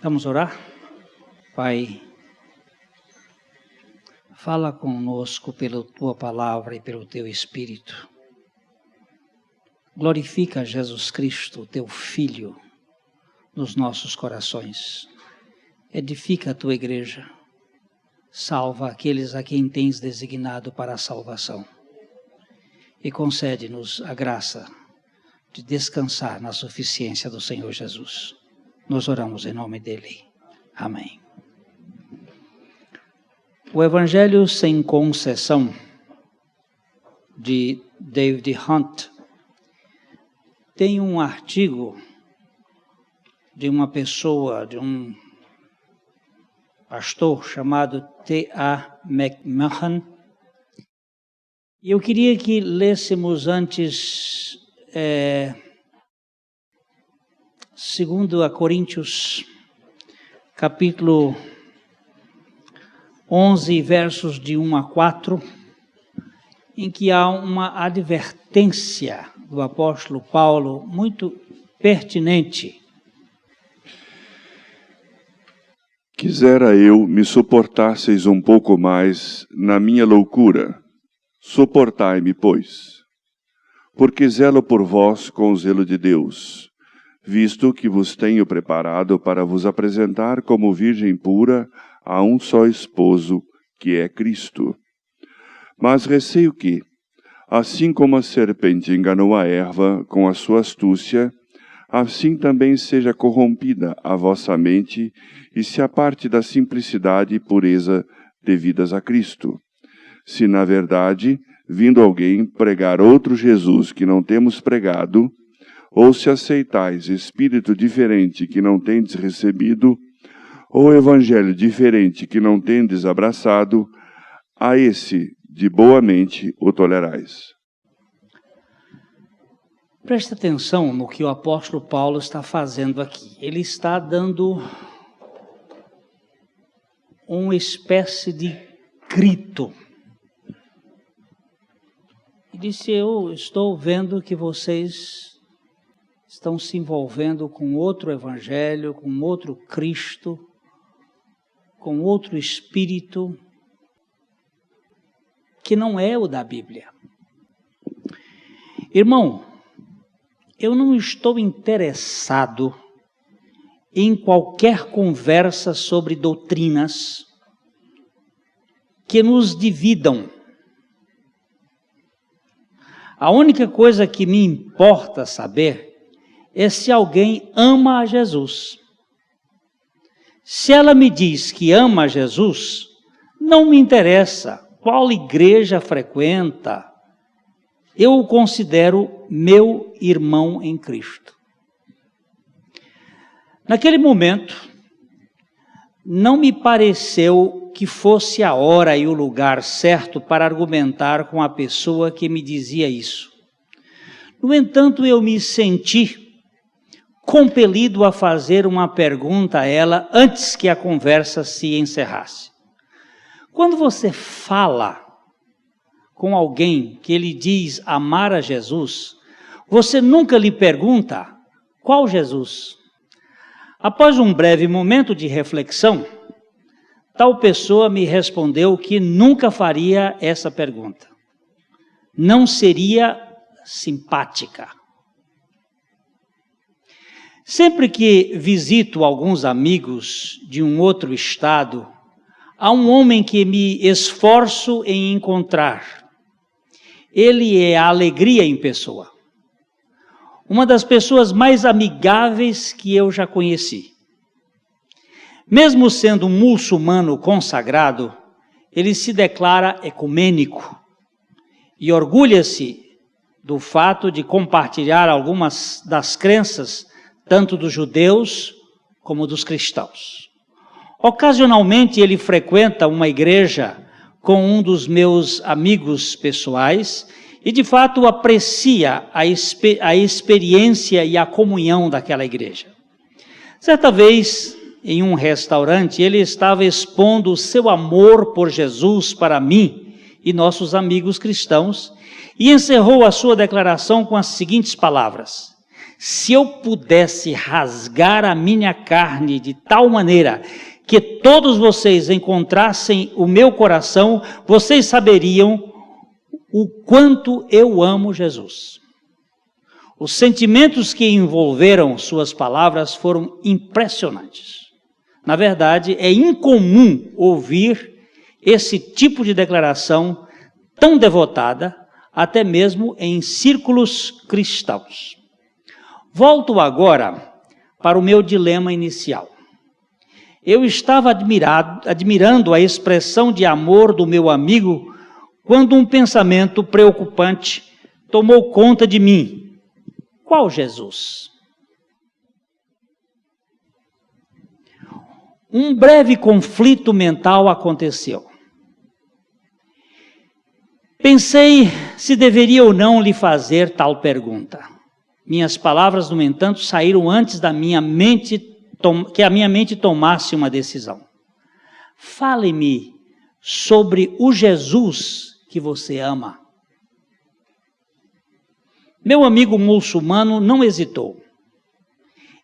Vamos orar? Pai, fala conosco pela Tua Palavra e pelo Teu Espírito. Glorifica Jesus Cristo, Teu Filho, nos nossos corações. Edifica a Tua Igreja. Salva aqueles a quem tens designado para a salvação. E concede-nos a graça de descansar na suficiência do Senhor Jesus. Nós oramos em nome dele. Amém. O Evangelho sem concessão, de David Hunt, tem um artigo de uma pessoa, de um pastor chamado T.A. McMahon. E eu queria que lêssemos antes 2 Coríntios, capítulo 11, versos de 1 a 4, em que há uma advertência do apóstolo Paulo muito pertinente. Quisera eu me suportasseis um pouco mais na minha loucura. Suportai-me, pois, porque zelo por vós com o zelo de Deus, visto que vos tenho preparado para vos apresentar como virgem pura a um só esposo, que é Cristo. Mas receio que, assim como a serpente enganou a Eva com a sua astúcia, assim também seja corrompida a vossa mente e se aparte da simplicidade e pureza devidas a Cristo. Se, na verdade, vindo alguém pregar outro Jesus que não temos pregado, ou se aceitais espírito diferente que não tendes recebido, ou evangelho diferente que não tendes abraçado, a esse, de boa mente, o tolerais. Preste atenção no que o apóstolo Paulo está fazendo aqui. Ele está dando uma espécie de grito. Ele disse: eu estou vendo que vocês estão se envolvendo com outro evangelho, com outro Cristo, com outro Espírito, que não é o da Bíblia. Irmão, eu não estou interessado em qualquer conversa sobre doutrinas que nos dividam. A única coisa que me importa saber é se alguém ama a Jesus. Se ela me diz que ama a Jesus, não me interessa qual igreja frequenta, eu o considero meu irmão em Cristo. Naquele momento, não me pareceu que fosse a hora e o lugar certo para argumentar com a pessoa que me dizia isso. No entanto, eu me senti compelido a fazer uma pergunta a ela antes que a conversa se encerrasse. Quando você fala com alguém que lhe diz amar a Jesus, você nunca lhe pergunta qual Jesus. Após um breve momento de reflexão, tal pessoa me respondeu que nunca faria essa pergunta. Não seria simpática. Sempre que visito alguns amigos de um outro estado, há um homem que me esforço em encontrar. Ele é a alegria em pessoa. Uma das pessoas mais amigáveis que eu já conheci. Mesmo sendo um muçulmano consagrado, ele se declara ecumênico e orgulha-se do fato de compartilhar algumas das crenças, tanto dos judeus como dos cristãos. Ocasionalmente ele frequenta uma igreja com um dos meus amigos pessoais e de fato aprecia a experiência e a comunhão daquela igreja. Certa vez, em um restaurante, ele estava expondo o seu amor por Jesus para mim e nossos amigos cristãos e encerrou a sua declaração com as seguintes palavras: se eu pudesse rasgar a minha carne de tal maneira que todos vocês encontrassem o meu coração, vocês saberiam o quanto eu amo Jesus. Os sentimentos que envolveram suas palavras foram impressionantes. Na verdade, é incomum ouvir esse tipo de declaração tão devotada, até mesmo em círculos cristãos. Volto agora para o meu dilema inicial. Eu estava admirando a expressão de amor do meu amigo quando um pensamento preocupante tomou conta de mim. Qual Jesus? Um breve conflito mental aconteceu. Pensei se deveria ou não lhe fazer tal pergunta. Minhas palavras, no entanto, saíram antes da minha mente, que a minha mente tomasse uma decisão. Fale-me sobre o Jesus que você ama. Meu amigo muçulmano não hesitou.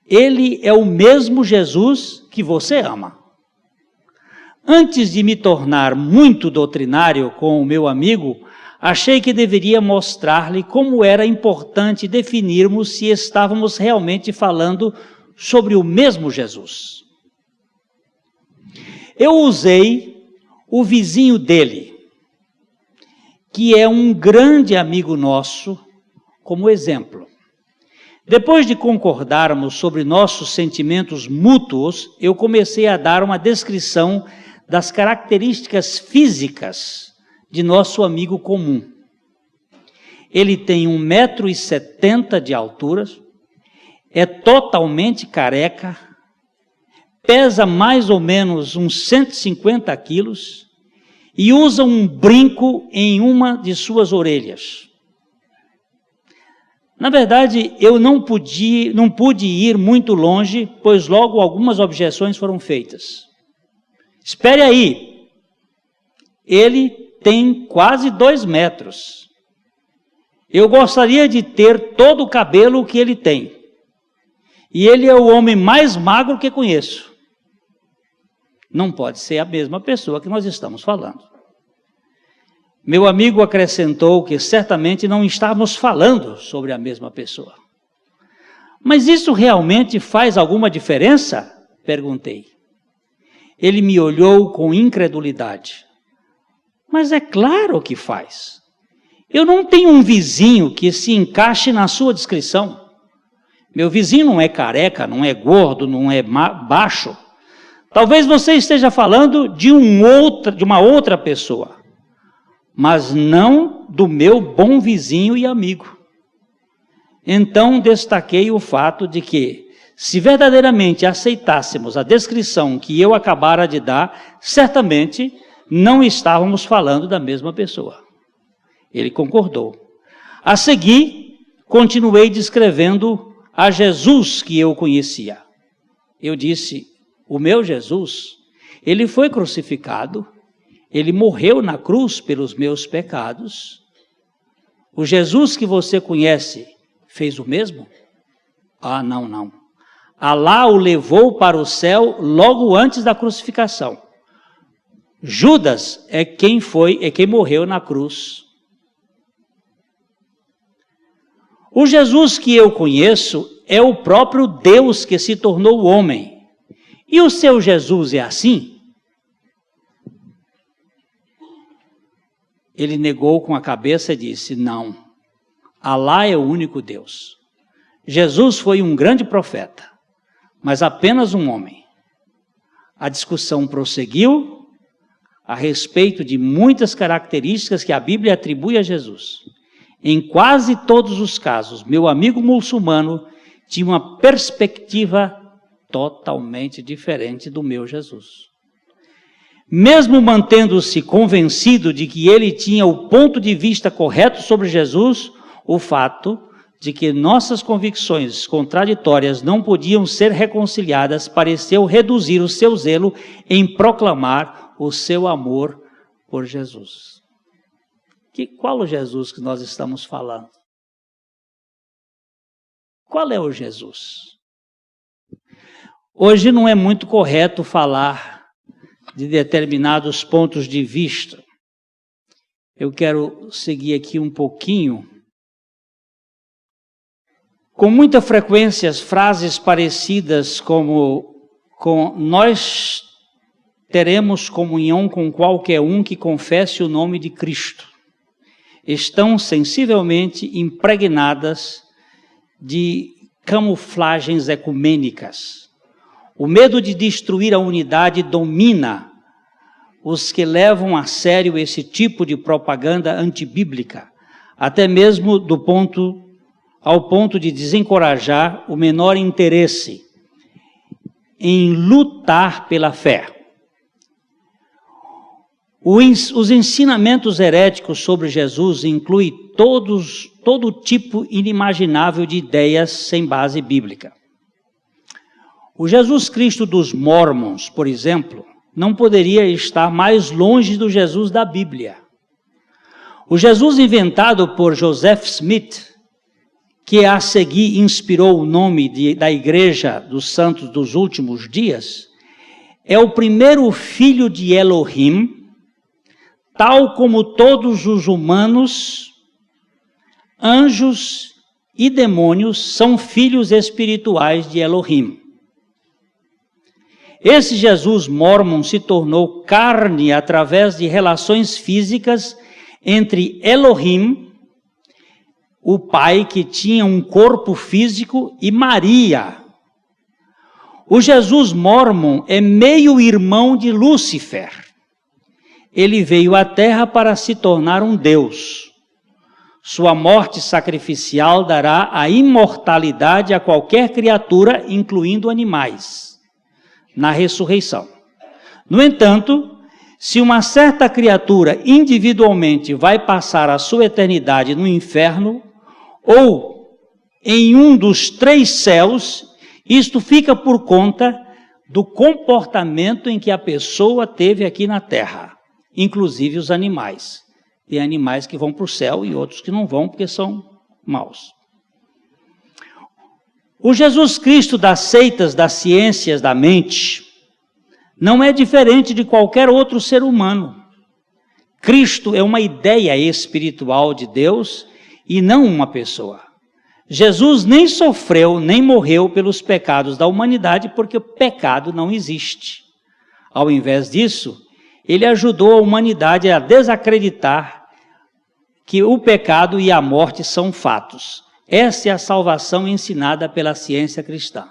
Ele é o mesmo Jesus que você ama. Antes de me tornar muito doutrinário com o meu amigo, achei que deveria mostrar-lhe como era importante definirmos se estávamos realmente falando sobre o mesmo Jesus. Eu usei o vizinho dele, que é um grande amigo nosso, como exemplo. Depois de concordarmos sobre nossos sentimentos mútuos, eu comecei a dar uma descrição das características físicas de nosso amigo comum. Ele tem 1,70 m de altura, é totalmente careca, pesa mais ou menos uns 150 quilos e usa um brinco em uma de suas orelhas. Na verdade, eu não pude ir muito longe, pois logo algumas objeções foram feitas. Espere aí, ele tem quase 2 metros. Eu gostaria de ter todo o cabelo que ele tem. E ele é o homem mais magro que conheço. Não pode ser a mesma pessoa que nós estamos falando. Meu amigo acrescentou que certamente não estávamos falando sobre a mesma pessoa. Mas isso realmente faz alguma diferença? Perguntei. Ele me olhou com incredulidade. Mas é claro que faz. Eu não tenho um vizinho que se encaixe na sua descrição. Meu vizinho não é careca, não é gordo, não é baixo. Talvez você esteja falando de uma outra pessoa, mas não do meu bom vizinho e amigo. Então destaquei o fato de que, se verdadeiramente aceitássemos a descrição que eu acabara de dar, certamente não estávamos falando da mesma pessoa. Ele concordou. A seguir, continuei descrevendo a Jesus que eu conhecia. Eu disse, o meu Jesus, ele foi crucificado, ele morreu na cruz pelos meus pecados. O Jesus que você conhece fez o mesmo? Ah, não. Alá o levou para o céu logo antes da crucificação. Judas é quem morreu na cruz. O Jesus que eu conheço é o próprio Deus que se tornou homem. E o seu Jesus é assim? Ele negou com a cabeça e disse, não, Alá é o único Deus. Jesus foi um grande profeta, mas apenas um homem. A discussão prosseguiu a respeito de muitas características que a Bíblia atribui a Jesus. Em quase todos os casos, meu amigo muçulmano tinha uma perspectiva totalmente diferente do meu Jesus. Mesmo mantendo-se convencido de que ele tinha o ponto de vista correto sobre Jesus, o fato de que nossas convicções contraditórias não podiam ser reconciliadas pareceu reduzir o seu zelo em proclamar o seu amor por Jesus. Qual o Jesus que nós estamos falando? Qual é o Jesus? Hoje não é muito correto falar de determinados pontos de vista. Eu quero seguir aqui um pouquinho. Com muita frequência, as frases parecidas como nós teremos comunhão com qualquer um que confesse o nome de Cristo, estão sensivelmente impregnadas de camuflagens ecumênicas. O medo de destruir a unidade domina os que levam a sério esse tipo de propaganda antibíblica, até mesmo ao ponto de desencorajar o menor interesse em lutar pela fé. Os ensinamentos heréticos sobre Jesus incluem todo tipo inimaginável de ideias sem base bíblica. O Jesus Cristo dos Mormons, por exemplo, não poderia estar mais longe do Jesus da Bíblia. O Jesus inventado por Joseph Smith, que a seguir inspirou o nome da Igreja dos Santos dos Últimos Dias, é o primeiro filho de Elohim, tal como todos os humanos, anjos e demônios são filhos espirituais de Elohim. Esse Jesus mórmon se tornou carne através de relações físicas entre Elohim, o Pai que tinha um corpo físico, e Maria. O Jesus mórmon é meio-irmão de Lúcifer. Ele veio à Terra para se tornar um Deus. Sua morte sacrificial dará a imortalidade a qualquer criatura, incluindo animais, na ressurreição. No entanto, se uma certa criatura individualmente vai passar a sua eternidade no inferno ou em um dos 3 céus, isto fica por conta do comportamento em que a pessoa teve aqui na Terra, inclusive os animais. Tem animais que vão para o céu e outros que não vão porque são maus. O Jesus Cristo das seitas das ciências da mente não é diferente de qualquer outro ser humano. Cristo é uma ideia espiritual de Deus e não uma pessoa. Jesus nem sofreu nem morreu pelos pecados da humanidade porque o pecado não existe. Ao invés disso, ele ajudou a humanidade a desacreditar que o pecado e a morte são fatos. Essa é a salvação ensinada pela ciência cristã.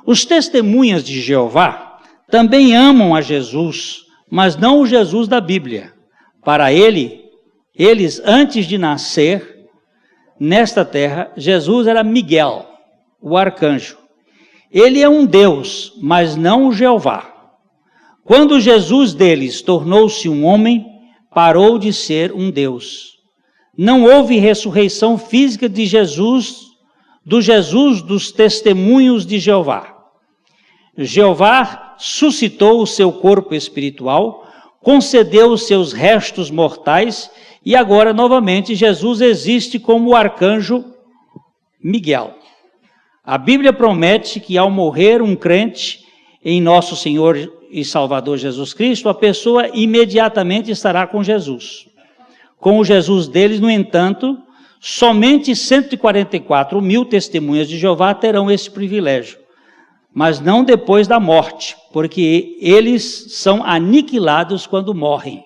Os testemunhas de Jeová também amam a Jesus, mas não o Jesus da Bíblia. Para eles, antes de nascer nesta terra, Jesus era Miguel, o arcanjo. Ele é um Deus, mas não o Jeová. Quando Jesus deles tornou-se um homem, parou de ser um Deus. Não houve ressurreição física de Jesus, do Jesus dos testemunhos de Jeová. Jeová suscitou o seu corpo espiritual, concedeu os seus restos mortais e agora, novamente, Jesus existe como o arcanjo Miguel. A Bíblia promete que ao morrer um crente em nosso Senhor e Salvador Jesus Cristo, a pessoa imediatamente estará com Jesus. Com o Jesus deles, no entanto, somente 144 mil testemunhas de Jeová terão esse privilégio, mas não depois da morte, porque eles são aniquilados quando morrem.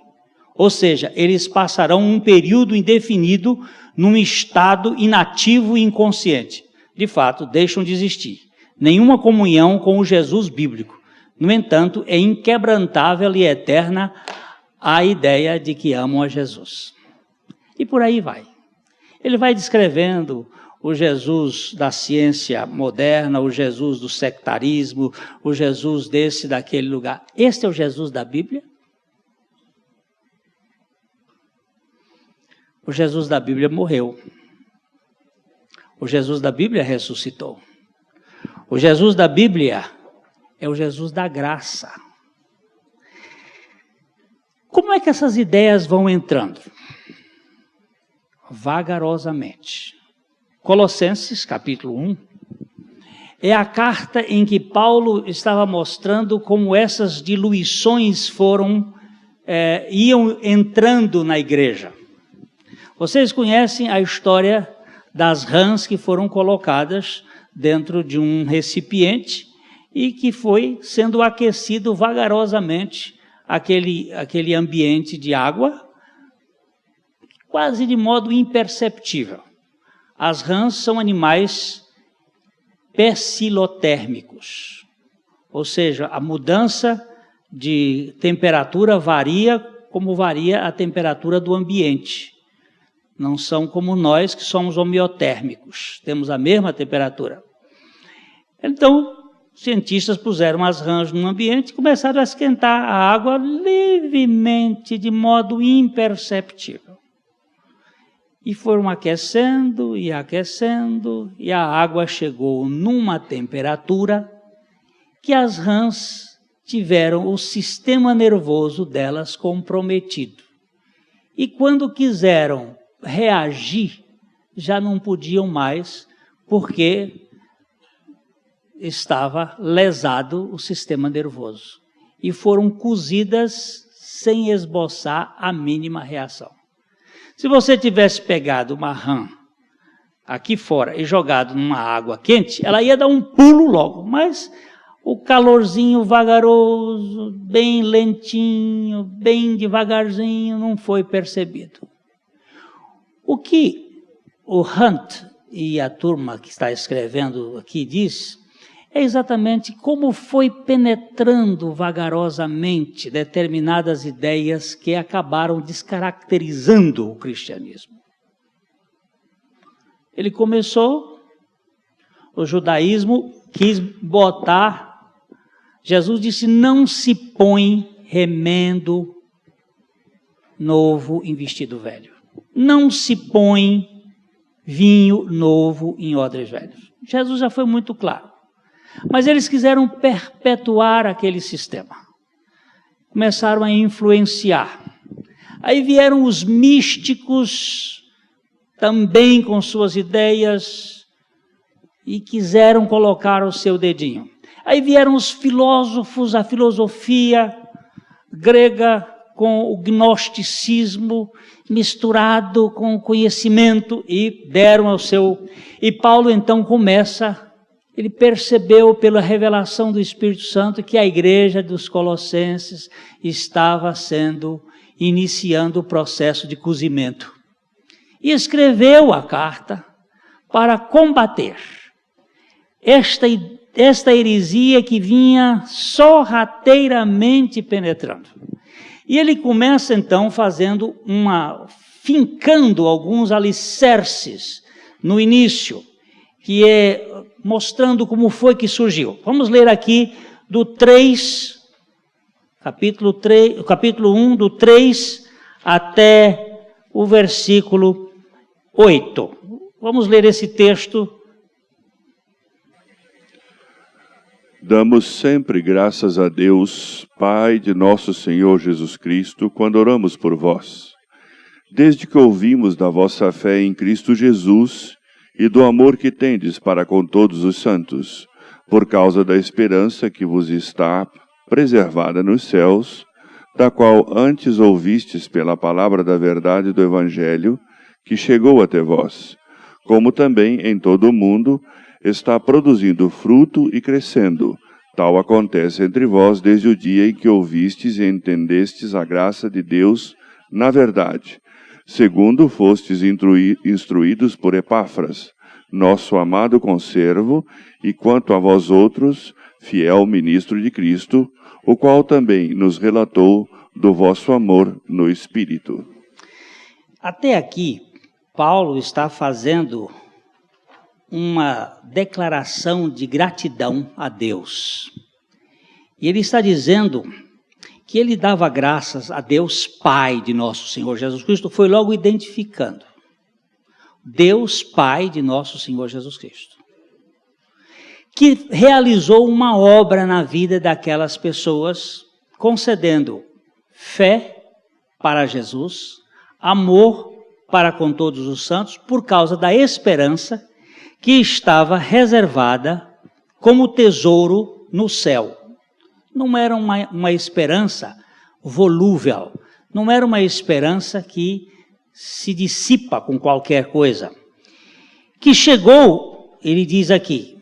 Ou seja, eles passarão um período indefinido num estado inativo e inconsciente. De fato, deixam de existir. Nenhuma comunhão com o Jesus bíblico. No entanto, é inquebrantável e eterna a ideia de que amam a Jesus. E por aí vai. Ele vai descrevendo o Jesus da ciência moderna, o Jesus do sectarismo, o Jesus desse, daquele lugar. Este é o Jesus da Bíblia? O Jesus da Bíblia morreu. O Jesus da Bíblia ressuscitou. O Jesus da Bíblia é o Jesus da graça. Como é que essas ideias vão entrando? Vagarosamente. Colossenses, capítulo 1, é a carta em que Paulo estava mostrando como essas diluições iam entrando na igreja. Vocês conhecem a história das rãs que foram colocadas dentro de um recipiente e que foi sendo aquecido vagarosamente aquele ambiente de água, quase de modo imperceptível. As rãs são animais percilotérmicos, ou seja, a mudança de temperatura varia como varia a temperatura do ambiente. Não são como nós que somos homeotérmicos, temos a mesma temperatura. Então, cientistas puseram as rãs num ambiente e começaram a esquentar a água levemente, de modo imperceptível. E foram aquecendo e aquecendo, e a água chegou numa temperatura que as rãs tiveram o sistema nervoso delas comprometido. E quando quiseram reagir, já não podiam mais, porque estava lesado o sistema nervoso. E foram cozidas sem esboçar a mínima reação. Se você tivesse pegado uma rã aqui fora e jogado numa água quente, ela ia dar um pulo logo, mas o calorzinho vagaroso, bem lentinho, bem devagarzinho, não foi percebido. O que o Hunt e a turma que está escrevendo aqui diz é exatamente como foi penetrando vagarosamente determinadas ideias que acabaram descaracterizando o cristianismo. Ele começou, o judaísmo quis botar, Jesus disse, não se põe remendo novo em vestido velho. Não se põe vinho novo em odres velhos. Jesus já foi muito claro. Mas eles quiseram perpetuar aquele sistema. Começaram a influenciar. Aí vieram os místicos, também com suas ideias, e quiseram colocar o seu dedinho. Aí vieram os filósofos, a filosofia grega com o gnosticismo misturado com o conhecimento e deram ao seu... E Paulo então começa... Ele percebeu pela revelação do Espírito Santo que a igreja dos Colossenses estava iniciando o processo de cozimento. E escreveu a carta para combater esta heresia que vinha sorrateiramente penetrando. E ele começa então fincando alguns alicerces no início, que é mostrando como foi que surgiu. Vamos ler aqui do 3, capítulo 1, do 3 até o versículo 8. Vamos ler esse texto. Damos sempre graças a Deus, Pai de nosso Senhor Jesus Cristo, quando oramos por vós. Desde que ouvimos da vossa fé em Cristo Jesus e do amor que tendes para com todos os santos, por causa da esperança que vos está preservada nos céus, da qual antes ouvistes pela palavra da verdade do Evangelho, que chegou até vós, como também em todo o mundo está produzindo fruto e crescendo. Tal acontece entre vós desde o dia em que ouvistes e entendestes a graça de Deus na verdade, segundo fostes instruídos por Epáfras, nosso amado conservo, e quanto a vós outros, fiel ministro de Cristo, o qual também nos relatou do vosso amor no Espírito. Até aqui, Paulo está fazendo uma declaração de gratidão a Deus. E ele está dizendo que ele dava graças a Deus Pai de nosso Senhor Jesus Cristo, foi logo identificando. Deus Pai de nosso Senhor Jesus Cristo, que realizou uma obra na vida daquelas pessoas, concedendo fé para Jesus, amor para com todos os santos, por causa da esperança que estava reservada como tesouro no céu. Não era uma esperança volúvel, não era uma esperança que se dissipa com qualquer coisa. Que chegou, ele diz aqui,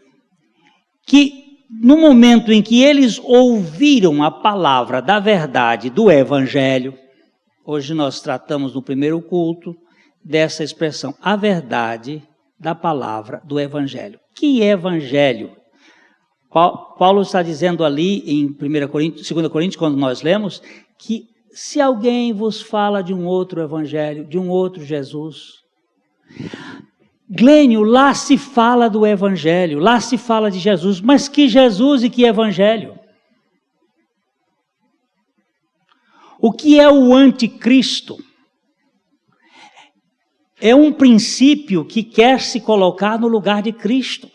que no momento em que eles ouviram a palavra da verdade do Evangelho, hoje nós tratamos no primeiro culto dessa expressão, a verdade da palavra do Evangelho. Que Evangelho? Paulo está dizendo ali em 2 Coríntios, quando nós lemos, que se alguém vos fala de um outro Evangelho, de um outro Jesus, Glênio, lá se fala do Evangelho, lá se fala de Jesus, mas que Jesus e que Evangelho? O que é o anticristo? É um princípio que quer se colocar no lugar de Cristo.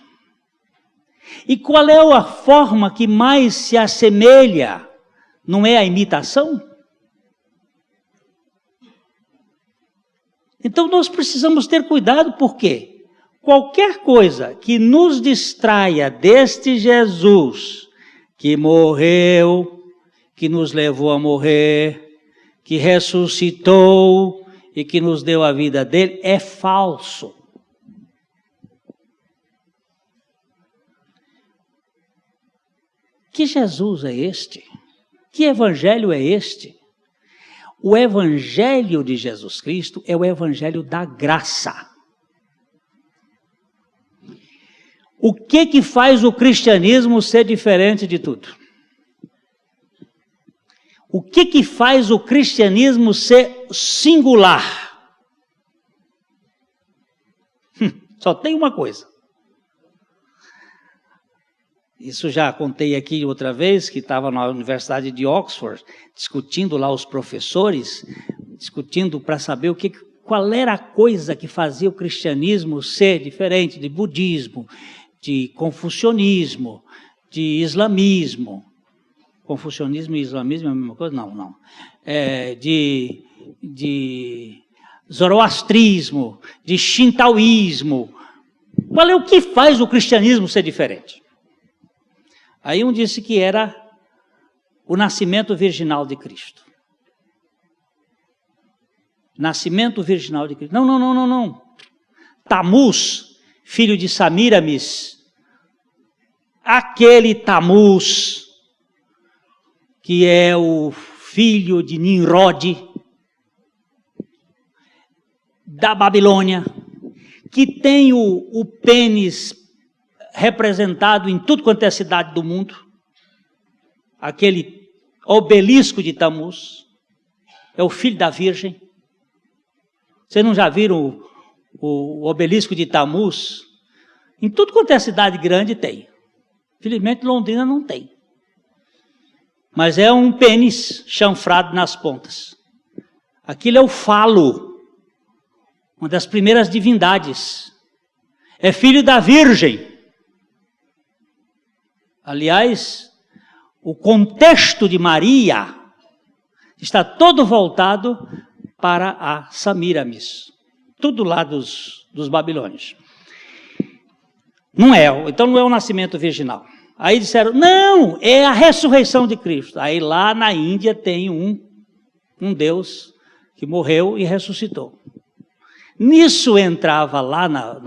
E qual é a forma que mais se assemelha? Não é a imitação? Então nós precisamos ter cuidado, porque qualquer coisa que nos distraia deste Jesus que morreu, que nos levou a morrer, que ressuscitou e que nos deu a vida dele, é falso. Que Jesus é este? Que evangelho é este? O evangelho de Jesus Cristo é o evangelho da graça. O que faz o cristianismo ser diferente de tudo? O que faz o cristianismo ser singular? Só tem uma coisa. Isso já contei aqui outra vez, que estava na Universidade de Oxford, discutindo lá os professores, discutindo para saber qual era a coisa que fazia o cristianismo ser diferente de budismo, de confucionismo, de islamismo. Confucionismo e islamismo é a mesma coisa? Não. De zoroastrismo, de shintoísmo. Qual é o que faz o cristianismo ser diferente? Aí um disse que era o nascimento virginal de Cristo. Nascimento virginal de Cristo. Não. Tamuz, filho de Samiramis, aquele Tamuz, que é o filho de Nimrod, da Babilônia, que tem o pênis representado em tudo quanto é cidade do mundo, aquele obelisco de Tamuz, é o filho da Virgem. Vocês não já viram o obelisco de Tamuz? Em tudo quanto é cidade grande tem. Felizmente Londrina não tem. Mas é um pênis chanfrado nas pontas. Aquilo é o falo, uma das primeiras divindades. É filho da Virgem. Aliás, o contexto de Maria está todo voltado para a Samiramis, tudo lá dos babilônios. Então não é o nascimento virginal. Aí disseram, não, é a ressurreição de Cristo. Aí lá na Índia tem um Deus que morreu e ressuscitou. Nisso entrava lá na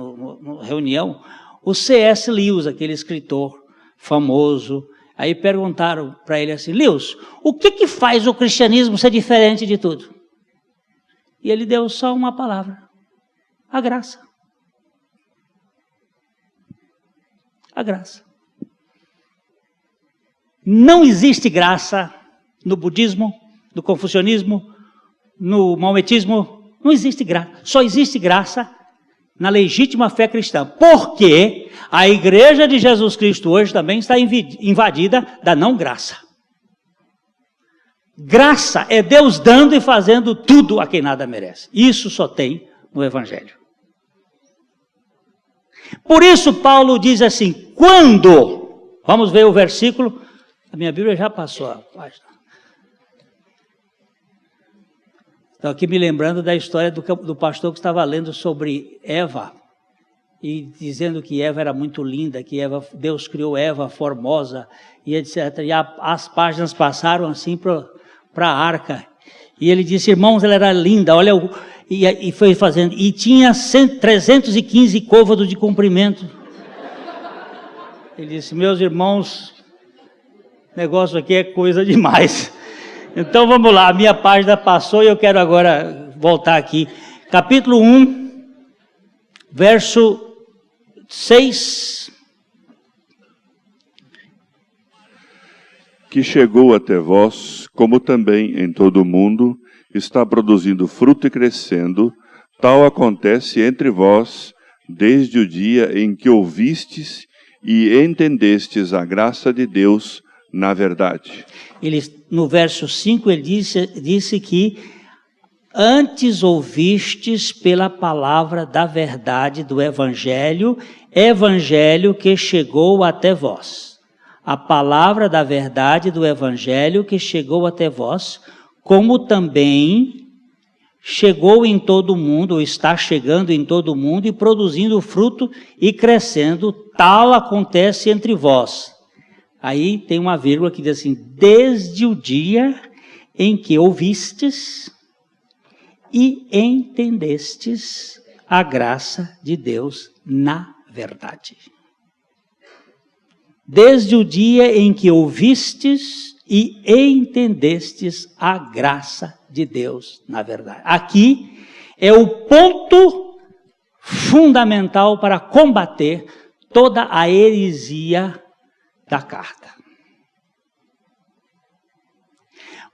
reunião o C.S. Lewis, aquele escritor famoso. Aí perguntaram para ele assim, Lewis, o que faz o cristianismo ser diferente de tudo? E ele deu só uma palavra, a graça. A graça. Não existe graça no budismo, no confucionismo, no maometismo, não existe graça. Só existe graça na legítima fé cristã. Porque a igreja de Jesus Cristo hoje também está invadida da não graça. Graça é Deus dando e fazendo tudo a quem nada merece. Isso só tem no Evangelho. Por isso Paulo diz assim, quando, vamos ver o versículo, a minha Bíblia já passou a página. Estou aqui me lembrando da história do pastor que estava lendo sobre Eva e dizendo que Eva era muito linda, que Deus criou Eva formosa, e etc. E as páginas passaram assim para a arca. E ele disse, irmãos, ela era linda, olha, e foi fazendo, e tinha 315 côvados de comprimento. Ele disse, meus irmãos, o negócio aqui é coisa demais. Então vamos lá, a minha página passou e eu quero agora voltar aqui. Capítulo 1, verso 6. Que chegou até vós, como também em todo o mundo, está produzindo fruto e crescendo, tal acontece entre vós, desde o dia em que ouvistes e entendestes a graça de Deus na verdade. No verso 5 ele disse que antes ouvistes pela palavra da verdade do evangelho que chegou até vós. A palavra da verdade do evangelho que chegou até vós, como também chegou em todo o mundo, ou está chegando em todo o mundo e produzindo fruto e crescendo, tal acontece entre vós. Aí tem uma vírgula que diz assim, desde o dia em que ouvistes e entendestes a graça de Deus na verdade. Desde o dia em que ouvistes e entendestes a graça de Deus na verdade. Aqui é o ponto fundamental para combater toda a heresia da carta.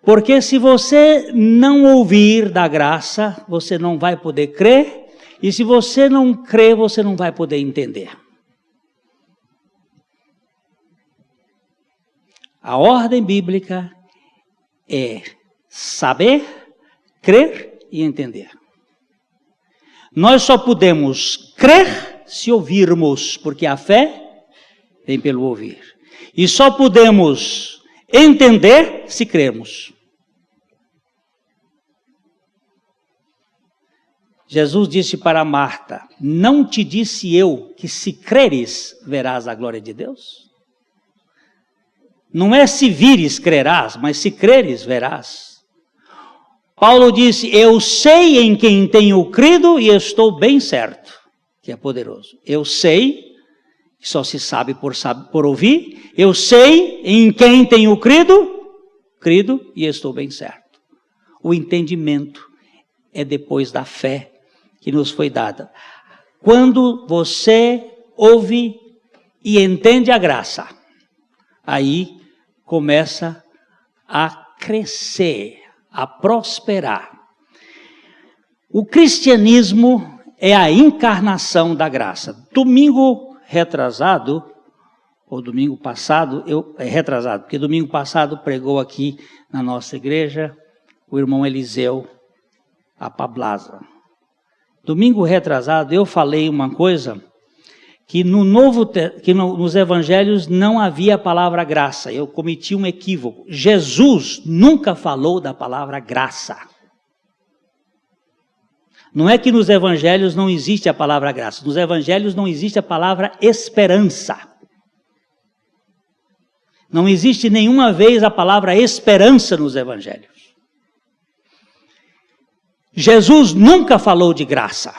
Porque se você não ouvir da graça, você não vai poder crer, e se você não crer, você não vai poder entender. A ordem bíblica é saber, crer e entender. Nós só podemos crer se ouvirmos, porque a fé vem pelo ouvir. E só podemos entender se crermos. Jesus disse para Marta, não te disse eu que se creres, verás a glória de Deus? Não é se vires, crerás, mas se creres, verás. Paulo disse, eu sei em quem tenho crido e estou bem certo, que é poderoso. Eu sei, só se sabe por ouvir, eu sei em quem tenho crido e estou bem certo. O entendimento é depois da fé que nos foi dada. Quando você ouve e entende a graça, aí começa a crescer, a prosperar. O cristianismo é a encarnação da graça. Domingo retrasado, ou domingo passado, porque domingo passado pregou aqui na nossa igreja o irmão Eliseu Apablasa. Domingo retrasado eu falei uma coisa que nos evangelhos não havia a palavra graça. Eu cometi um equívoco. Jesus nunca falou da palavra graça. Não é que nos evangelhos não existe a palavra graça. Nos evangelhos não existe a palavra esperança. Não existe nenhuma vez a palavra esperança nos evangelhos. Jesus nunca falou de graça.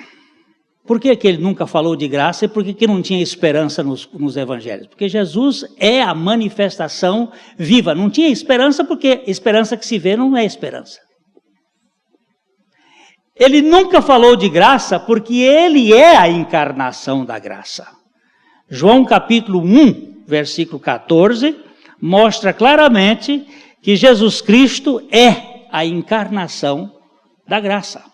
Por que ele nunca falou de graça e por que não tinha esperança nos evangelhos? Porque Jesus é a manifestação viva. Não tinha esperança porque esperança que se vê não é esperança. Ele nunca falou de graça porque ele é a encarnação da graça. João capítulo 1, versículo 14, mostra claramente que Jesus Cristo é a encarnação da graça.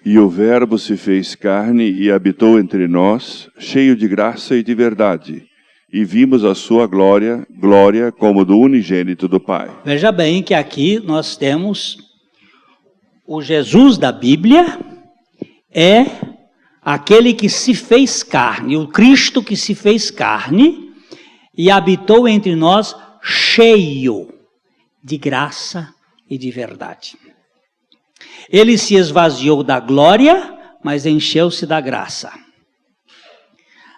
E o Verbo se fez carne e habitou entre nós, cheio de graça e de verdade. E vimos a sua glória, glória como do unigênito do Pai. Veja bem que aqui nós temos o Jesus da Bíblia, é aquele que se fez carne, o Cristo que se fez carne e habitou entre nós cheio de graça e de verdade. Ele se esvaziou da glória mas encheu-se da graça.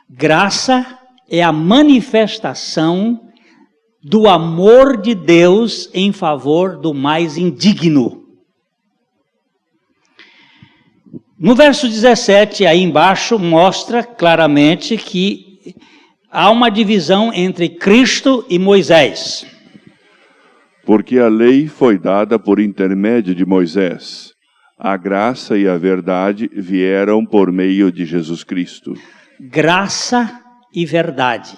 Graça é a manifestação do amor de Deus em favor do mais indigno. No verso 17, aí embaixo, mostra claramente que há uma divisão entre Cristo e Moisés. Porque a lei foi dada por intermédio de Moisés. A graça e a verdade vieram por meio de Jesus Cristo. Graça e verdade.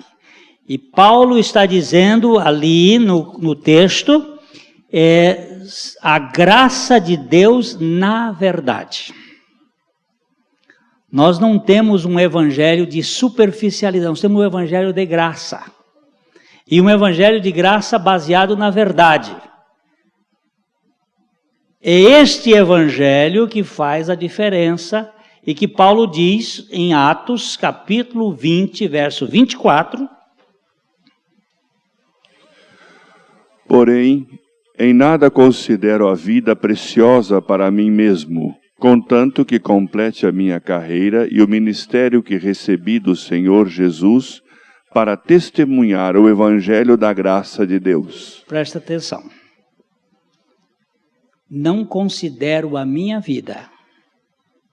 E Paulo está dizendo ali no texto, a graça de Deus na verdade. Nós não temos um evangelho de superficialidade, nós temos um evangelho de graça. E um evangelho de graça baseado na verdade. É este evangelho que faz a diferença e que Paulo diz em Atos, capítulo 20, verso 24. Porém, em nada considero a vida preciosa para mim mesmo, contanto que complete a minha carreira e o ministério que recebi do Senhor Jesus para testemunhar o evangelho da graça de Deus. Presta atenção. Não considero a minha vida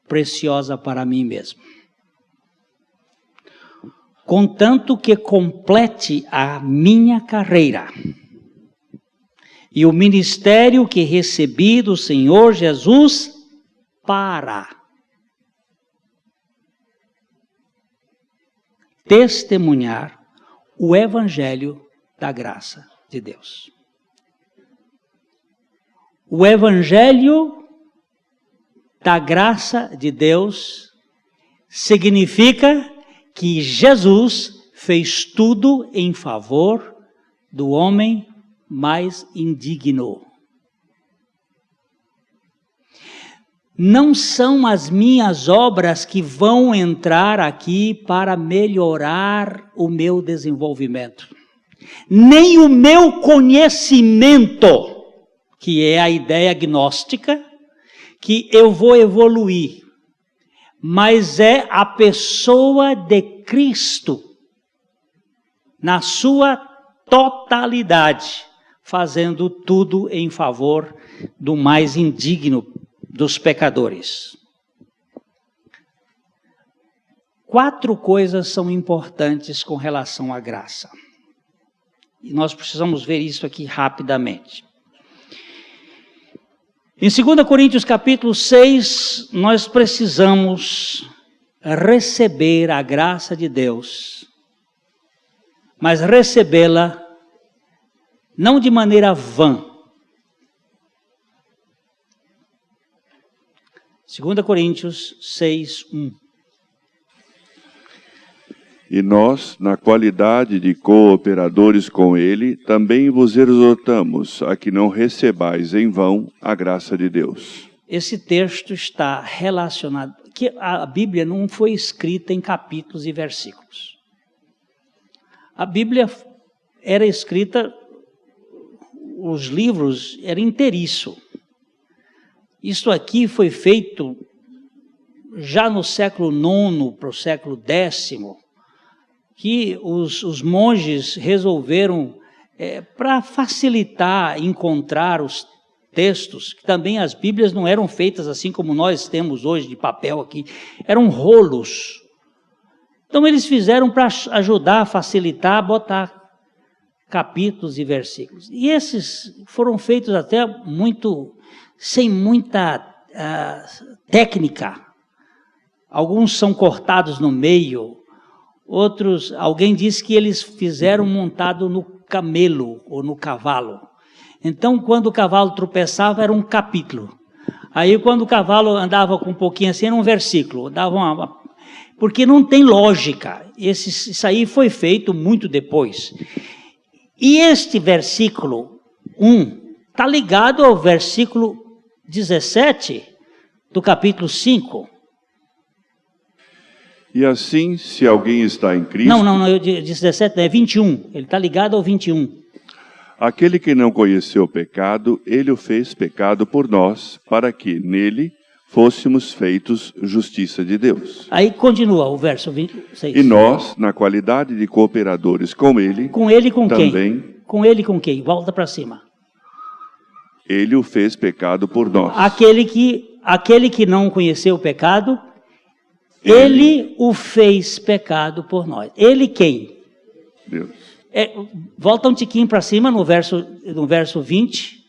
preciosa para mim mesmo, contanto que complete a minha carreira e o ministério que recebi do Senhor Jesus para testemunhar o evangelho da graça de Deus. O evangelho da graça de Deus significa que Jesus fez tudo em favor do homem mais indigno. Não são as minhas obras que vão entrar aqui para melhorar o meu desenvolvimento, nem o meu conhecimento, que é a ideia gnóstica, que eu vou evoluir, mas é a pessoa de Cristo, na sua totalidade, fazendo tudo em favor do mais indigno dos pecadores. 4 coisas são importantes com relação à graça. E nós precisamos ver isso aqui rapidamente. Em 2 Coríntios capítulo 6, nós precisamos receber a graça de Deus, mas recebê-la não de maneira vã. 2 Coríntios 6, 1. E nós, na qualidade de cooperadores com ele, também vos exortamos a que não recebais em vão a graça de Deus. Esse texto está relacionado, que a Bíblia não foi escrita em capítulos e versículos. A Bíblia era escrita, os livros eram inteiriço. Isso aqui foi feito já no século IX para o século X, que os monges resolveram, para facilitar encontrar os textos, que também as Bíblias não eram feitas assim como nós temos hoje de papel aqui, eram rolos. Então eles fizeram para ajudar a facilitar, botar capítulos e versículos. E esses foram feitos até sem muita técnica. Alguns são cortados no meio, outros, alguém disse que eles fizeram montado no camelo ou no cavalo. Então, quando o cavalo tropeçava, era um capítulo. Aí, quando o cavalo andava com um pouquinho assim, era um versículo. Porque não tem lógica. Isso aí foi feito muito depois. E este versículo 1 está ligado ao versículo 17 do capítulo 5. E assim, se alguém está em Cristo... Não, eu disse 17, é 21. Ele está ligado ao 21. Aquele que não conheceu o pecado, ele o fez pecado por nós, para que nele fôssemos feitos justiça de Deus. Aí continua o verso 26. E nós, na qualidade de cooperadores com Ele... Com Ele com também, quem? Com Ele com quem? Volta para cima. Ele o fez pecado por nós. Aquele que não conheceu o pecado, Ele o fez pecado por nós. Ele quem? Deus. Volta um tiquinho para cima no verso 20.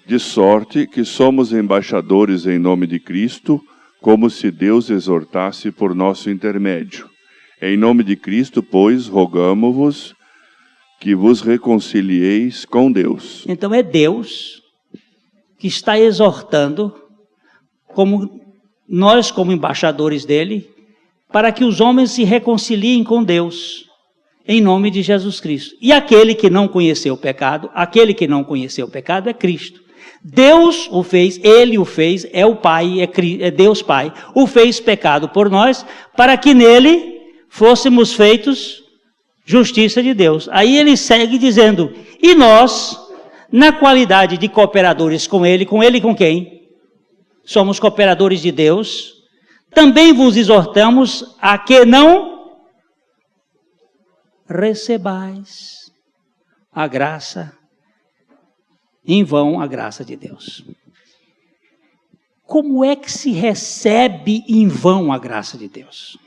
De sorte que somos embaixadores em nome de Cristo, como se Deus exortasse por nosso intermédio. Em nome de Cristo, pois, rogamo-vos que vos reconcilieis com Deus. Então é Deus que está exortando, como nós como embaixadores dele, para que os homens se reconciliem com Deus, em nome de Jesus Cristo. E aquele que não conheceu o pecado, é Cristo. Deus o fez, Ele o fez, é o Pai, é Deus Pai, o fez pecado por nós, para que nele fôssemos feitos justiça de Deus. Aí ele segue dizendo, e nós, na qualidade de cooperadores com Ele com quem? Somos cooperadores de Deus, também vos exortamos a que não recebais a graça em vão, a graça de Deus. Como é que se recebe em vão a graça de Deus?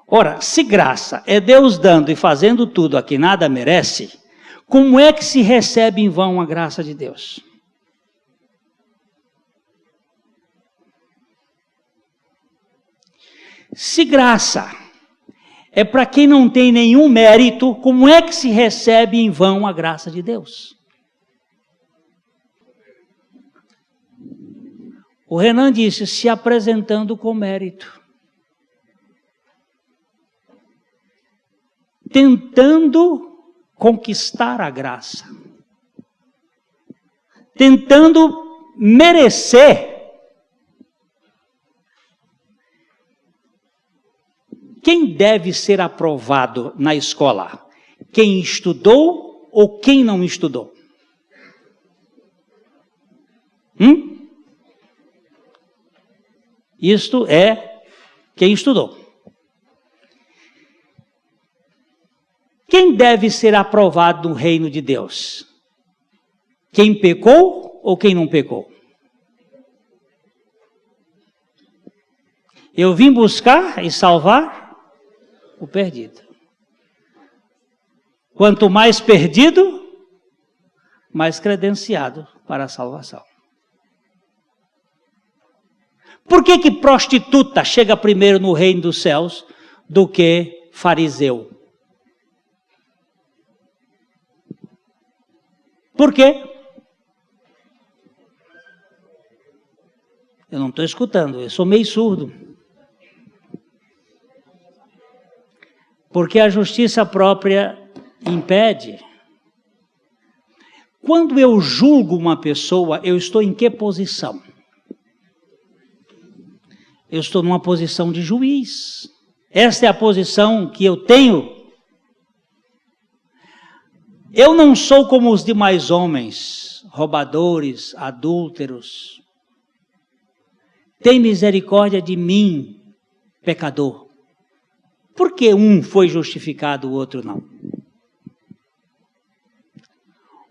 Ora, se graça é Deus dando e fazendo tudo a que nada merece, como é que se recebe em vão a graça de Deus? Se graça é para quem não tem nenhum mérito, como é que se recebe em vão a graça de Deus? O Renan disse, se apresentando com mérito. Tentando conquistar a graça. Tentando merecer. Quem deve ser aprovado na escola? Quem estudou ou quem não estudou? Isto é quem estudou. Quem deve ser aprovado no reino de Deus? Quem pecou ou quem não pecou? Eu vim buscar e salvar o perdido. Quanto mais perdido, mais credenciado para a salvação. Por que prostituta chega primeiro no reino dos céus do que fariseu? Por quê? Eu não estou escutando, eu sou meio surdo. Porque a justiça própria impede. Quando eu julgo uma pessoa, eu estou em que posição? Eu estou numa posição de juiz. Esta é a posição que eu tenho. Eu não sou como os demais homens, roubadores, adúlteros. Tem misericórdia de mim, pecador. Por que um foi justificado, o outro não?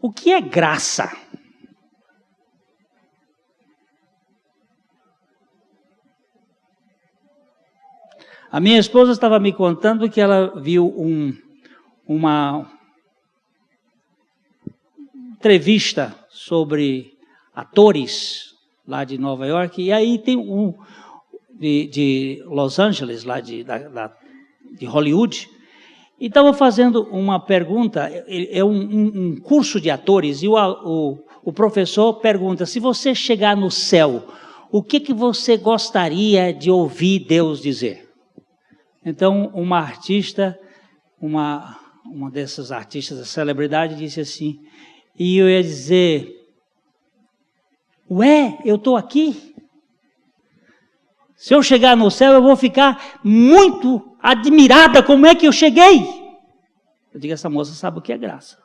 O que é graça? A minha esposa estava me contando que ela viu uma entrevista sobre atores lá de Nova York, e aí tem um de Los Angeles, lá de Hollywood, e estava fazendo uma pergunta, é um curso de atores, e o professor pergunta, se você chegar no céu, o que você gostaria de ouvir Deus dizer? Então, uma artista, uma dessas artistas, a celebridade, disse assim, e eu ia dizer, ué, eu estou aqui? Se eu chegar no céu, eu vou ficar muito admirada, como é que eu cheguei? Eu digo, essa moça sabe o que é graça.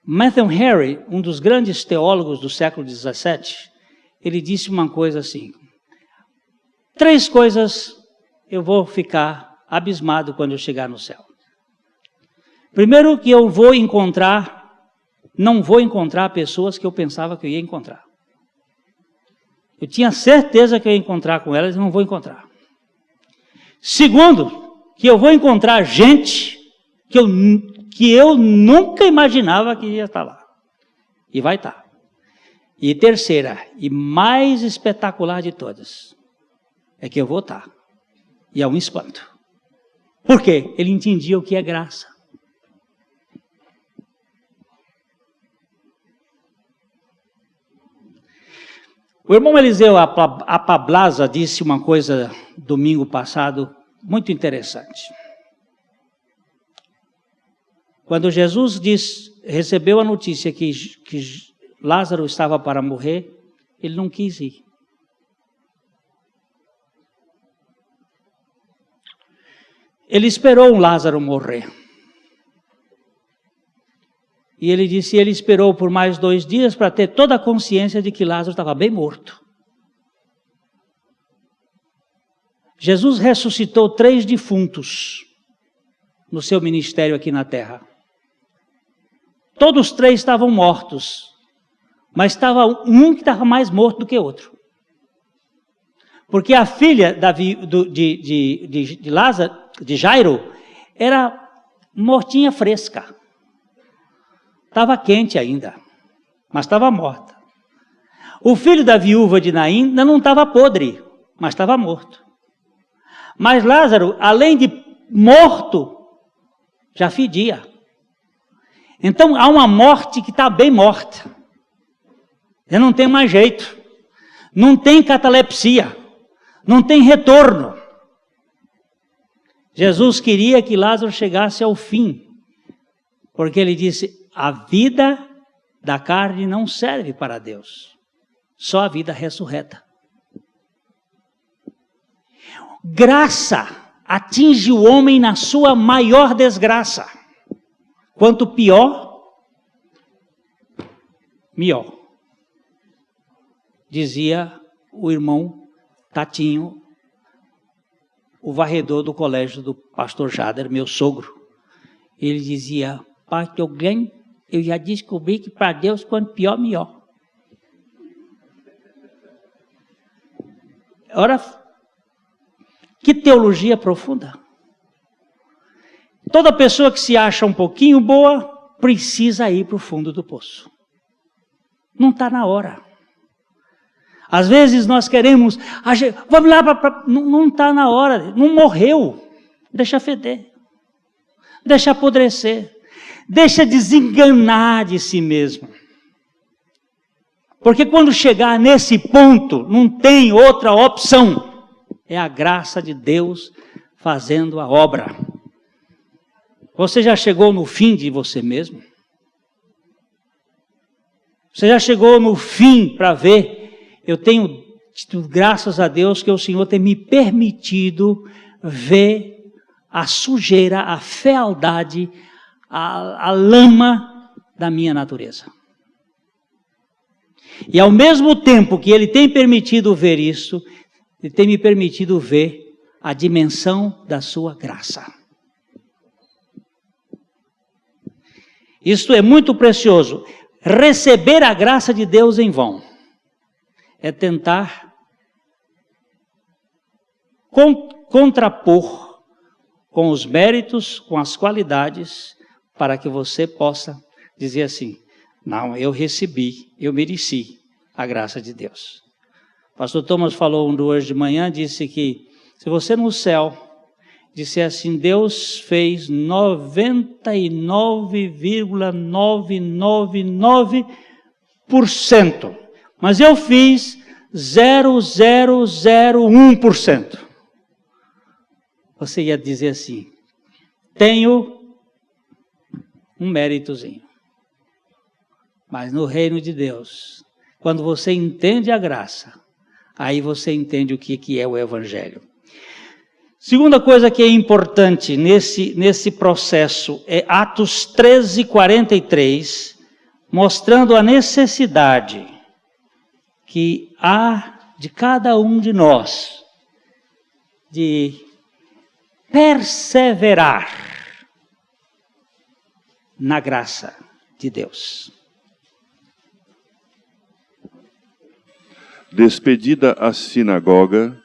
Matthew Henry, um dos grandes teólogos do século XVII, ele disse uma coisa assim: 3 coisas eu vou ficar abismado quando eu chegar no céu. Primeiro, que eu não vou encontrar pessoas que eu pensava que eu ia encontrar. Eu tinha certeza que eu ia encontrar com elas e não vou encontrar. Segundo, que eu vou encontrar gente que eu nunca imaginava que ia estar lá. E vai estar. E terceira, e mais espetacular de todas, é que eu vou estar. E é um espanto. Por quê? Ele entendia o que é graça. O irmão Eliseu Apablaza disse uma coisa domingo passado muito interessante. Quando Jesus recebeu a notícia que Lázaro estava para morrer, ele não quis ir. Ele esperou o Lázaro morrer. E ele disse, ele esperou por mais 2 dias para ter toda a consciência de que Lázaro estava bem morto. Jesus ressuscitou 3 defuntos no seu ministério aqui na terra. Todos 3 estavam mortos, mas estava um que estava mais morto do que outro. Porque a filha de Lázaro, de Jairo, era mortinha fresca. Estava quente ainda, mas estava morta. O filho da viúva de Naim ainda não estava podre, mas estava morto. Mas Lázaro, além de morto, já fedia. Então há uma morte que está bem morta. Já não tem mais jeito. Não tem catalepsia. Não tem retorno. Jesus queria que Lázaro chegasse ao fim. Porque ele disse, a vida da carne não serve para Deus. Só a vida ressurreta. Graça atinge o homem na sua maior desgraça. Quanto pior, melhor. Dizia o irmão Tatinho, o varredor do colégio do pastor Jader, meu sogro. Ele dizia, pastor Glenn, eu já descobri que para Deus, quanto pior, melhor. Ora, que teologia profunda. Toda pessoa que se acha um pouquinho boa, precisa ir para o fundo do poço. Não está na hora. Às vezes nós queremos, vamos lá, não está na hora, não morreu, deixa feder, deixa apodrecer, deixa desenganar de si mesmo. Porque quando chegar nesse ponto, não tem outra opção, é a graça de Deus fazendo a obra. Você já chegou no fim de você mesmo? Você já chegou no fim para ver? Eu tenho, graças a Deus, que o Senhor tem me permitido ver a sujeira, a fealdade, a lama da minha natureza. E ao mesmo tempo que Ele tem permitido ver isso, Ele tem me permitido ver a dimensão da sua graça. Isto é muito precioso. Receber a graça de Deus em vão é tentar contrapor com os méritos, com as qualidades, para que você possa dizer assim, não, eu recebi, eu mereci a graça de Deus. O pastor Thomas falou hoje de manhã, disse que se você no céu disser assim, Deus fez 99,999%, mas eu fiz 0,001%. Você ia dizer assim, tenho um méritozinho. Mas no reino de Deus, quando você entende a graça, aí você entende o que é o Evangelho. Segunda coisa que é importante nesse processo é Atos 13:43, mostrando a necessidade que há de cada um de nós de perseverar na graça de Deus. Despedida a sinagoga,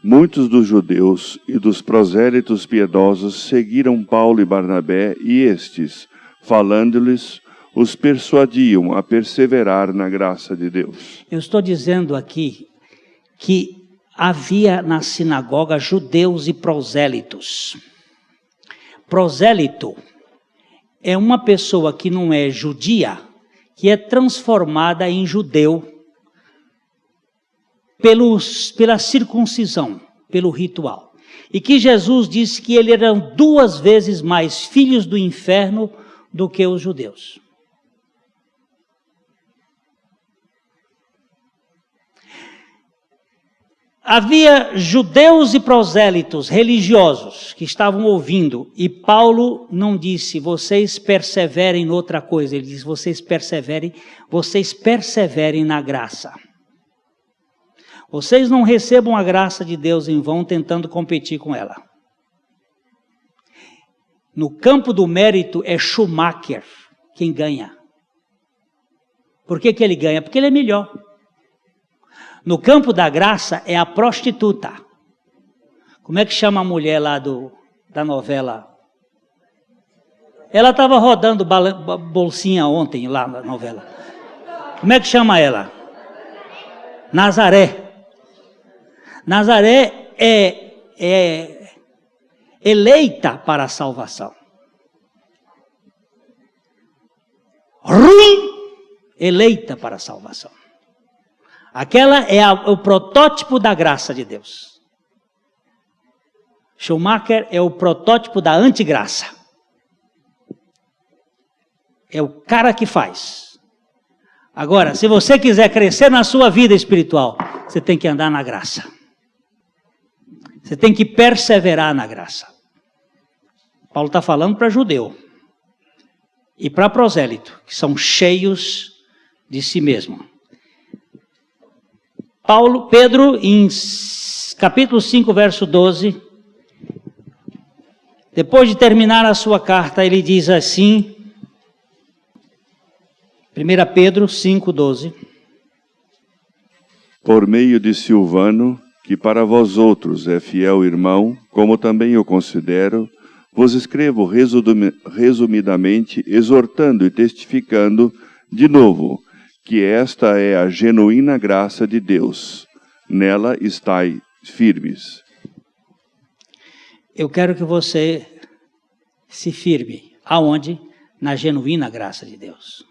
muitos dos judeus e dos prosélitos piedosos seguiram Paulo e Barnabé, e estes, falando-lhes, os persuadiam a perseverar na graça de Deus. Eu estou dizendo aqui que havia na sinagoga judeus e prosélitos. Prosélito é uma pessoa que não é judia, que é transformada em judeu pela circuncisão, pelo ritual. E que Jesus disse que eles eram 2 vezes mais filhos do inferno do que os judeus. Havia judeus e prosélitos religiosos que estavam ouvindo, e Paulo não disse, vocês perseverem em outra coisa, ele disse, vocês perseverem na graça. Vocês não recebam a graça de Deus em vão tentando competir com ela. No campo do mérito é Schumacher quem ganha. Por que ele ganha? Porque ele é melhor. No campo da graça é a prostituta. Como é que chama a mulher lá da novela? Ela estava rodando bolsinha ontem lá na novela. Como é que chama ela? Nazaré. Nazaré é eleita para a salvação. Ruim, eleita para a salvação. Aquela é o protótipo da graça de Deus. Schumacher é o protótipo da antigraça. É o cara que faz. Agora, se você quiser crescer na sua vida espiritual, você tem que andar na graça. Você tem que perseverar na graça. Paulo está falando para judeu e para prosélito, que são cheios de si mesmo. Pedro, em capítulo 5, verso 12, depois de terminar a sua carta, ele diz assim, 1 Pedro 5, 12. Por meio de Silvano, que para vós outros é fiel irmão, como também eu considero, vos escrevo resumidamente, exortando e testificando, de novo, que esta é a genuína graça de Deus. Nela estai firmes. Eu quero que você se firme. Aonde? Na genuína graça de Deus.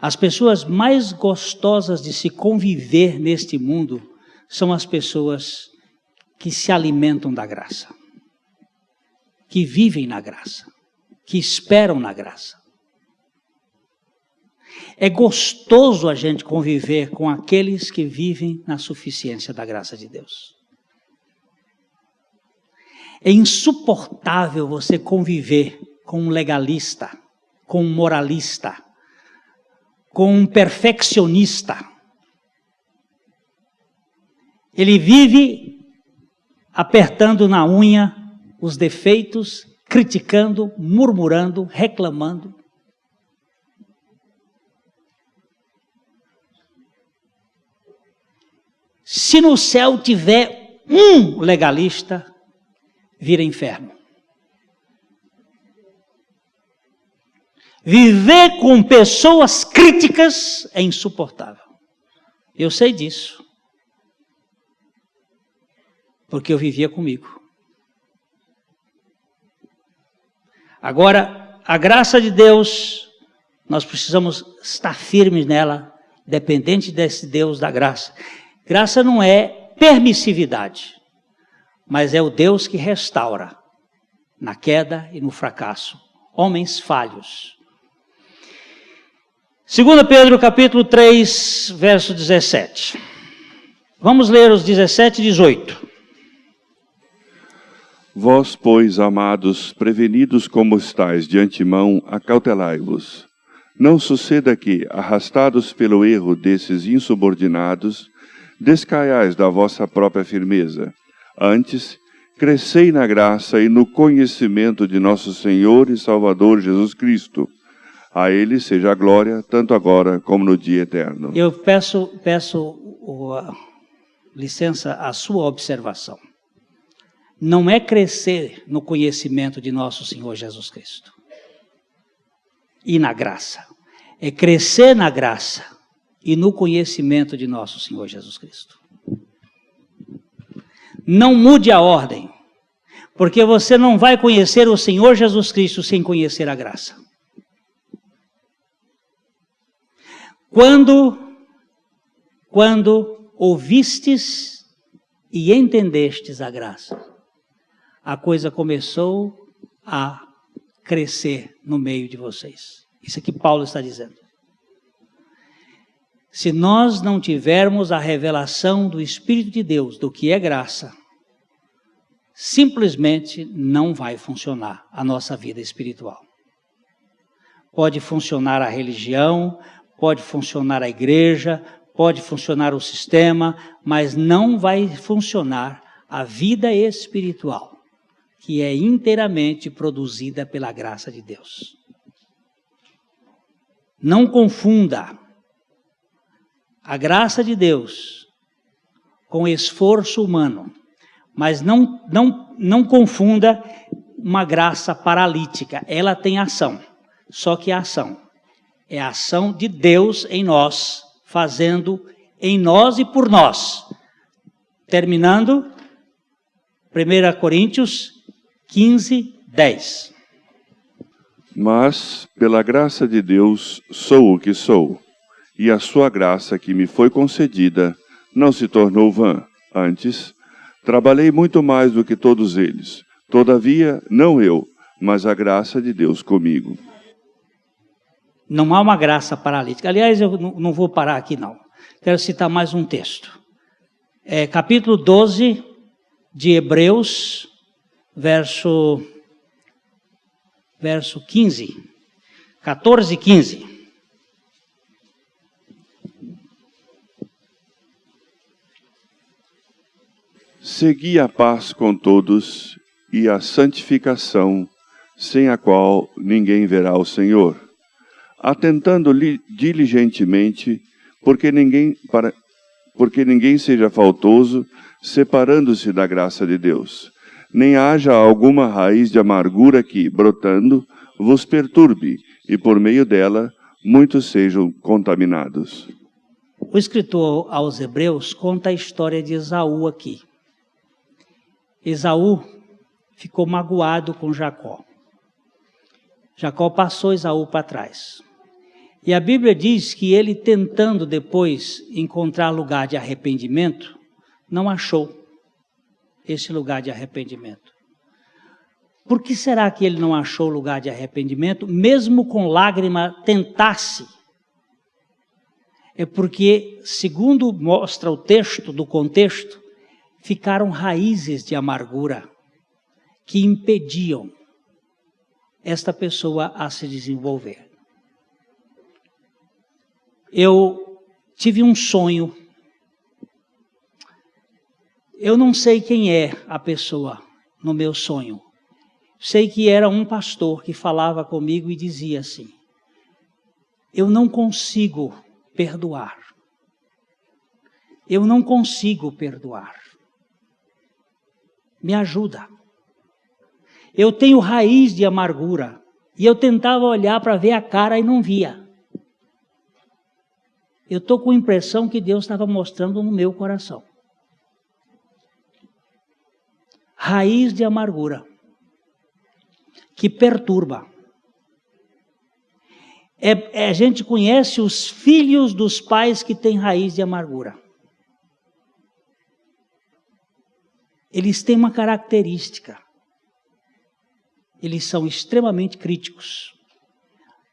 As pessoas mais gostosas de se conviver neste mundo são as pessoas que se alimentam da graça, que vivem na graça, que esperam na graça. É gostoso a gente conviver com aqueles que vivem na suficiência da graça de Deus. É insuportável você conviver com um legalista, com um moralista, com um perfeccionista. Ele vive apertando na unha os defeitos, criticando, murmurando, reclamando. Se no céu tiver um legalista, vira inferno. Viver com pessoas críticas é insuportável. Eu sei disso. Porque eu vivia comigo. Agora, a graça de Deus, nós precisamos estar firmes nela, dependente desse Deus da graça. Graça não é permissividade, mas é o Deus que restaura na queda e no fracasso. Homens falhos. 2 Pedro capítulo 3, verso 17. Vamos ler os 17 e 18. Vós, pois, amados, prevenidos como estáis de antemão, acautelai-vos. Não suceda que, arrastados pelo erro desses insubordinados, descaiais da vossa própria firmeza. Antes, crescei na graça e no conhecimento de nosso Senhor e Salvador Jesus Cristo. A Ele seja a glória, tanto agora como no dia eterno. Eu peço licença à sua observação. Não é crescer no conhecimento de nosso Senhor Jesus Cristo e na graça. É crescer na graça e no conhecimento de nosso Senhor Jesus Cristo. Não mude a ordem, porque você não vai conhecer o Senhor Jesus Cristo sem conhecer a graça. Quando ouvistes e entendestes a graça, a coisa começou a crescer no meio de vocês. Isso é que Paulo está dizendo. Se nós não tivermos a revelação do Espírito de Deus, do que é graça, simplesmente não vai funcionar a nossa vida espiritual. Pode funcionar a religião, pode funcionar a igreja, pode funcionar o sistema, mas não vai funcionar a vida espiritual, que é inteiramente produzida pela graça de Deus. Não confunda a graça de Deus com esforço humano, mas não confunda uma graça paralítica. Ela tem ação, só que a ação é a ação de Deus em nós, fazendo em nós e por nós. Terminando, 1 Coríntios 15, 10. Mas, pela graça de Deus, sou o que sou, e a sua graça que me foi concedida não se tornou vã. Antes, trabalhei muito mais do que todos eles. Todavia, não eu, mas a graça de Deus comigo. Não há uma graça paralítica. Aliás, eu não vou parar aqui, não. Quero citar mais um texto. Capítulo 12 de Hebreus, verso 15. 14 e 15. Segui a paz com todos e a santificação, sem a qual ninguém verá o Senhor, atentando diligentemente, porque ninguém seja faltoso, separando-se da graça de Deus, nem haja alguma raiz de amargura que, brotando, vos perturbe, e por meio dela muitos sejam contaminados. O escritor aos Hebreus conta a história de Esaú aqui. Esaú ficou magoado com Jacó. Jacó passou Esaú para trás. E a Bíblia diz que ele, tentando depois encontrar lugar de arrependimento, não achou esse lugar de arrependimento. Por que será que ele não achou lugar de arrependimento, mesmo com lágrima tentasse? É porque, segundo mostra o texto do contexto, ficaram raízes de amargura que impediam esta pessoa a se desenvolver. Eu tive um sonho. Eu não sei quem é a pessoa no meu sonho. Sei que era um pastor que falava comigo e dizia assim: eu não consigo perdoar. Eu não consigo perdoar. Me ajuda. Eu tenho raiz de amargura. E eu tentava olhar para ver a cara e não via. Eu estou com a impressão que Deus estava mostrando no meu coração. Raiz de amargura. Que perturba. A gente conhece os filhos dos pais que têm raiz de amargura. Eles têm uma característica. Eles são extremamente críticos.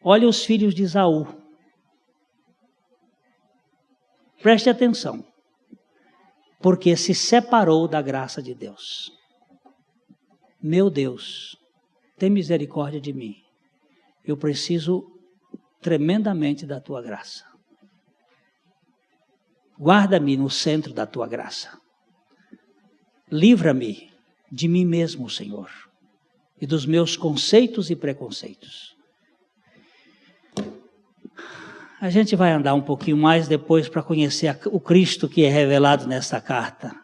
Olha os filhos de Esaú. Preste atenção. Porque se separou da graça de Deus. Meu Deus, tem misericórdia de mim. Eu preciso tremendamente da tua graça. Guarda-me no centro da tua graça. Livra-me de mim mesmo, Senhor, e dos meus conceitos e preconceitos. A gente vai andar um pouquinho mais depois para conhecer o Cristo que é revelado nesta carta,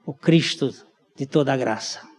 o Cristo de toda a graça.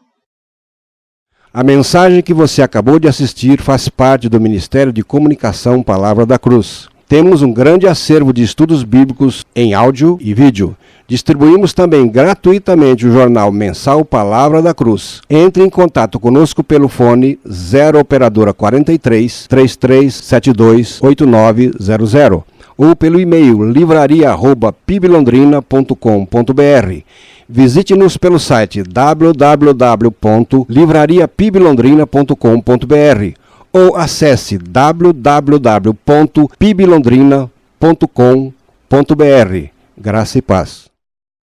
A mensagem que você acabou de assistir faz parte do Ministério de Comunicação Palavra da Cruz. Temos um grande acervo de estudos bíblicos em áudio e vídeo. Distribuímos também gratuitamente o jornal mensal Palavra da Cruz. Entre em contato conosco pelo fone 0 operadora 43 3372 8900 ou pelo e-mail livraria@piblondrina.com.br. Visite-nos pelo site www.livrariapiblondrina.com.br ou acesse www.piblondrina.com.br. Graça e paz.